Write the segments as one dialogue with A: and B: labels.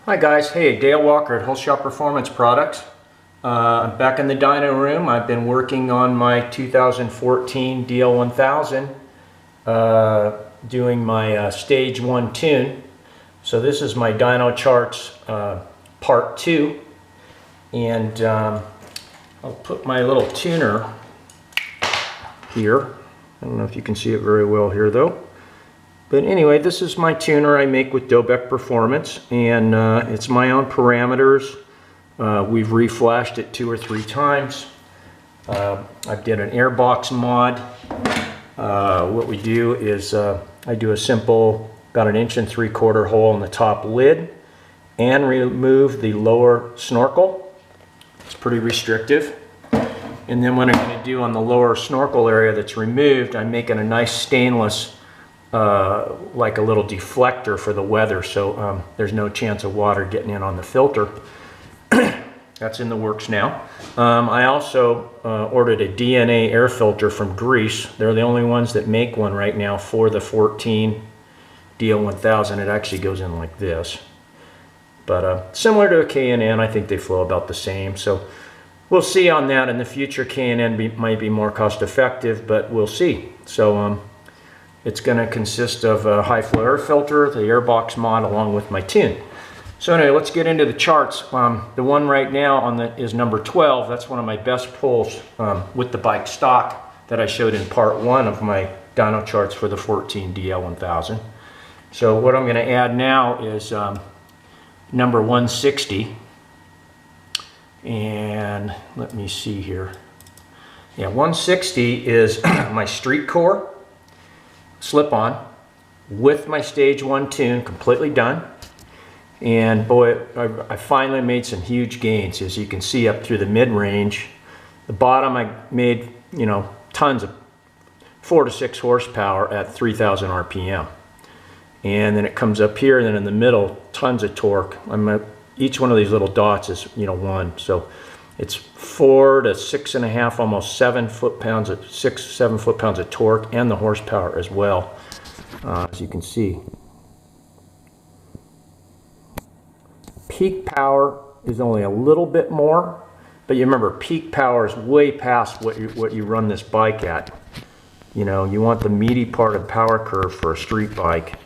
A: Hi guys, hey, Dale Walker at Whole Shop Performance Products. I'm back in the dyno room. I've been working on my 2014 DL1000, doing my stage 1 tune. So this is my dyno charts part 2, and I'll put my little tuner here. I don't know if you can see it very well here though. But anyway, this is my tuner I make with Dobeck Performance, and it's my own parameters. We've reflashed it 2 or 3 times. I did an airbox mod. What we do is I do a simple about 1 3/4 inch hole in the top lid and remove the lower snorkel. It's pretty restrictive. And then what I'm going to do on the lower snorkel area that's removed, I'm making a nice stainless like a little deflector for the weather, so there's no chance of water getting in on the filter. That's in the works now. I also ordered a DNA air filter from Greece. They're the only ones that make one right now for the 14 DL1000. It actually goes in like this, but similar to a K&N, I think they flow about the same. So we'll see on that in the future. K&N might be more cost effective, but we'll see. So it's going to consist of a high flow air filter, the airbox mod, along with my tune. So anyway, let's get into the charts. The one right now is number 12. That's one of my best pulls with the bike stock that I showed in part 1 of my dyno charts for the 14 DL1000. So what I'm going to add now is number 160. And let me see here. Yeah, 160 is my street core slip-on with my stage 1 tune completely done. And boy, I finally made some huge gains, as you can see, up through the mid-range. The bottom I made, you know, tons of 4 to 6 horsepower at 3,000 RPM. And then it comes up here, and then in the middle, tons of torque. Each one of these little dots is, you know, 1. So it's 4 to 6.5, almost 7 foot-pounds of 6-7 foot-pounds of torque, and the horsepower as well, as you can see. Peak power is only a little bit more, but you remember peak power is way past what you run this bike at. You know, you want the meaty part of the power curve for a street bike,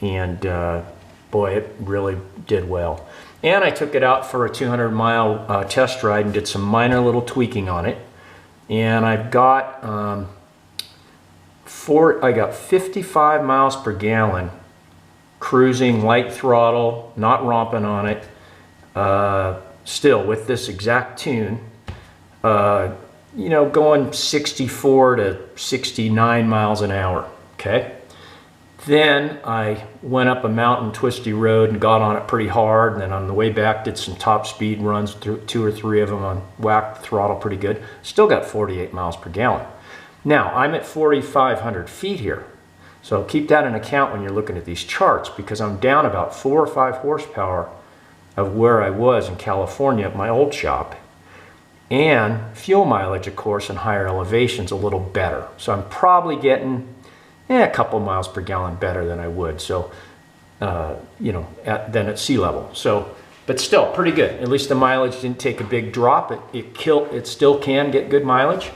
A: and boy, it really did well. And I took it out for a 200-mile test ride and did some minor little tweaking on it. And I've got I got 55 miles per gallon cruising, light throttle, not romping on it, still with this exact tune. You know, going 64 to 69 miles an hour. Okay. Then I went up a mountain twisty road and got on it pretty hard, and then on the way back did some top speed runs, 2 or 3 of them on whacked the throttle pretty good. Still got 48 miles per gallon. Now I'm at 4,500 feet here, so keep that in account when you're looking at these charts, because I'm down about 4 or 5 horsepower of where I was in California at my old shop, and fuel mileage, of course, in higher elevations a little better. So I'm probably getting a couple miles per gallon better than I would, so you know, than at sea level. So, but still pretty good. At least the mileage didn't take a big drop. It still can get good mileage.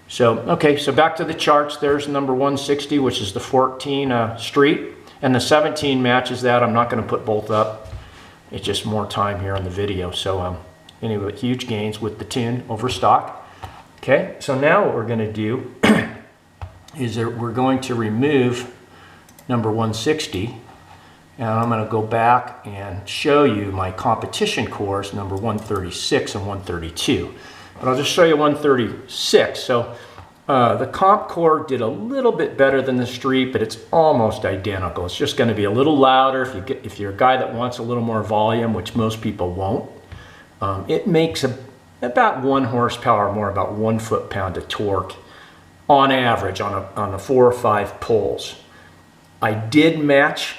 A: So okay, so back to the charts. There's number 160, which is the 14 street, and the 17 matches that. I'm not going to put both up. It's just more time here on the video. So anyway, huge gains with the tune over stock. Okay, so now what we're going to do is that we're going to remove number 160, and I'm going to go back and show you my competition cores, number 136 and 132. But I'll just show you 136. So the comp core did a little bit better than the street, but it's almost identical. It's just going to be a little louder if you're a guy that wants a little more volume, which most people won't. It makes about 1 horsepower more, about 1 foot-pound of torque on average on the 4 or 5 pulls. I did match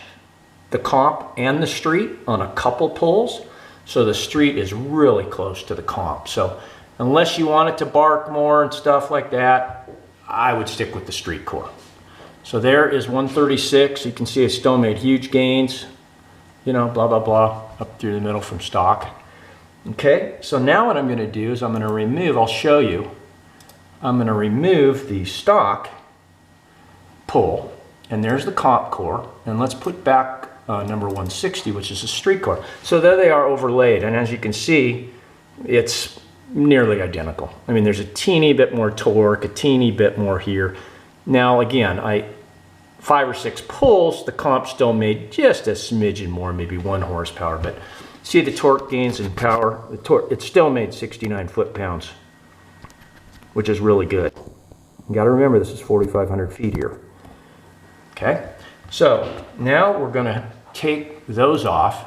A: the comp and the street on a couple pulls, so the street is really close to the comp. So unless you want it to bark more and stuff like that, I would stick with the street core. So there is 136. You can see I still made huge gains. you know, blah, blah, blah, up through the middle from stock. Okay, so now what I'm going to do is I'm going to remove, I'll show you, I'm going to remove the stock pull, and there's the comp core, and let's put back number 160, which is a street core. So there they are overlaid, and as you can see, it's nearly identical. I mean, there's a teeny bit more torque, a teeny bit more here. Now again, 5 or 6 pulls, the comp still made just a smidgen more, maybe 1 horsepower, but see the torque gains in power, it still made 69 foot-pounds, which is really good. You got to remember this is 4,500 feet here. Okay, so now we're going to take those off.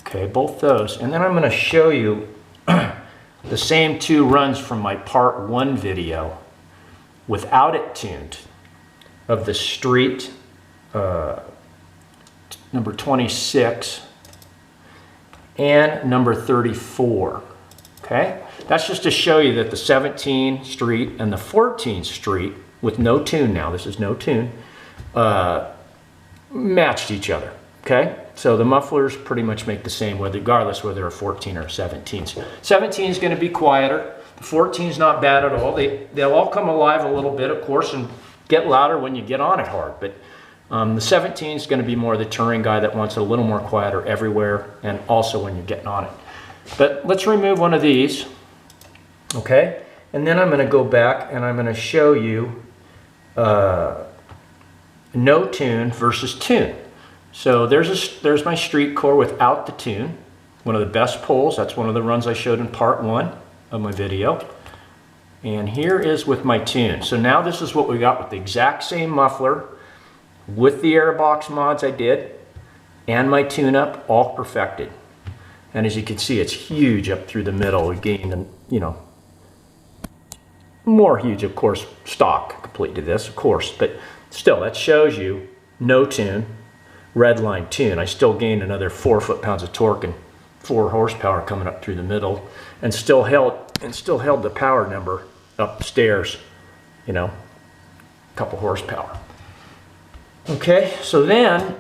A: Okay, both those, and then I'm going to show you the same 2 runs from my part 1 video without it tuned of the street number 26 and number 34. Okay, that's just to show you that the 17 street and the 14 street with no tune, now this is no tune, matched each other. Okay, so the mufflers pretty much make the same regardless whether they're 14 or 17s. 17 is going to be quieter. The 14 is not bad at all. They'll all come alive a little bit, of course, and get louder when you get on it hard. But the 17 is going to be more the touring guy that wants it a little more quieter everywhere, and also when you're getting on it. But let's remove one of these, okay? And then I'm going to go back and I'm going to show you no tune versus tune. So there's my street core without the tune. One of the best pulls. That's one of the runs I showed in part 1 of my video. And here is with my tune. So now this is what we got with the exact same muffler, with the airbox mods I did, and my tune-up all perfected. And as you can see, it's huge up through the middle. We gained, you know, more huge, of course, stock complete to this, of course. But still, that shows you no tune, red line tune. I still gained another 4 foot-pounds of torque and 4 horsepower coming up through the middle, and still held the power number upstairs, you know, a couple horsepower. Okay, so then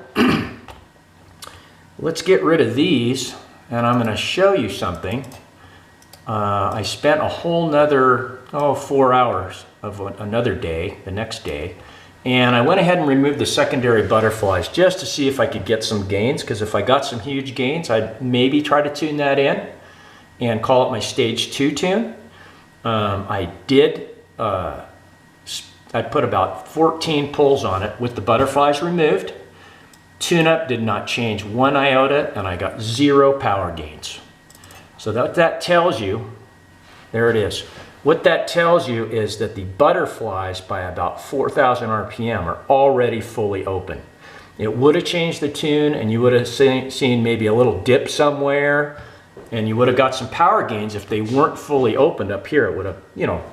A: let's get rid of these, and I'm going to show you something. I spent a whole nother 4 hours of another day, the next day, and I went ahead and removed the secondary butterflies just to see if I could get some gains, because if I got some huge gains, I'd maybe try to tune that in and call it my stage 2 tune. I did, I put about 14 pulls on it with the butterflies removed. Tune-up did not change 1 iota, and I got 0 power gains. So that tells you, there it is. What that tells you is that the butterflies by about 4,000 RPM are already fully open. It would have changed the tune, and you would have seen maybe a little dip somewhere, and you would have got some power gains if they weren't fully opened up here. It would have, you know,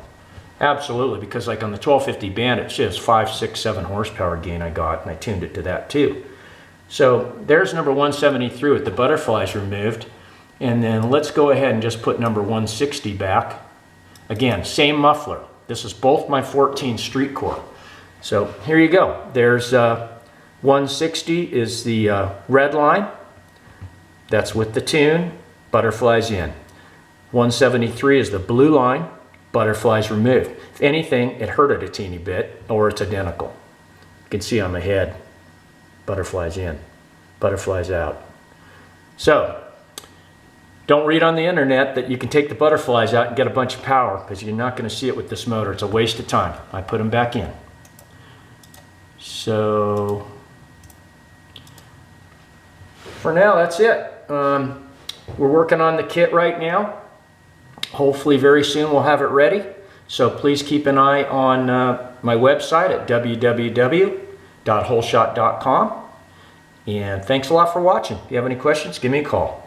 A: absolutely, because like on the 1250 band, it's just 5, 6, 7 horsepower gain I got, and I tuned it to that too. So there's number 173 with the butterflies removed. And then let's go ahead and just put number 160 back. Again, same muffler. This is both my 14 street core. So here you go. There's 160 is the red line. That's with the tune, butterflies in. 173 is the blue line, butterflies removed. If anything, it hurt it a teeny bit, or it's identical. You can see on my head, butterflies in, butterflies out. So, don't read on the internet that you can take the butterflies out and get a bunch of power, because you're not going to see it with this motor. It's a waste of time. I put them back in. So, for now, that's it. We're working on the kit right now. Hopefully very soon we'll have it ready. So please keep an eye on my website at www.holeshot.com. And thanks a lot for watching. If you have any questions, give me a call.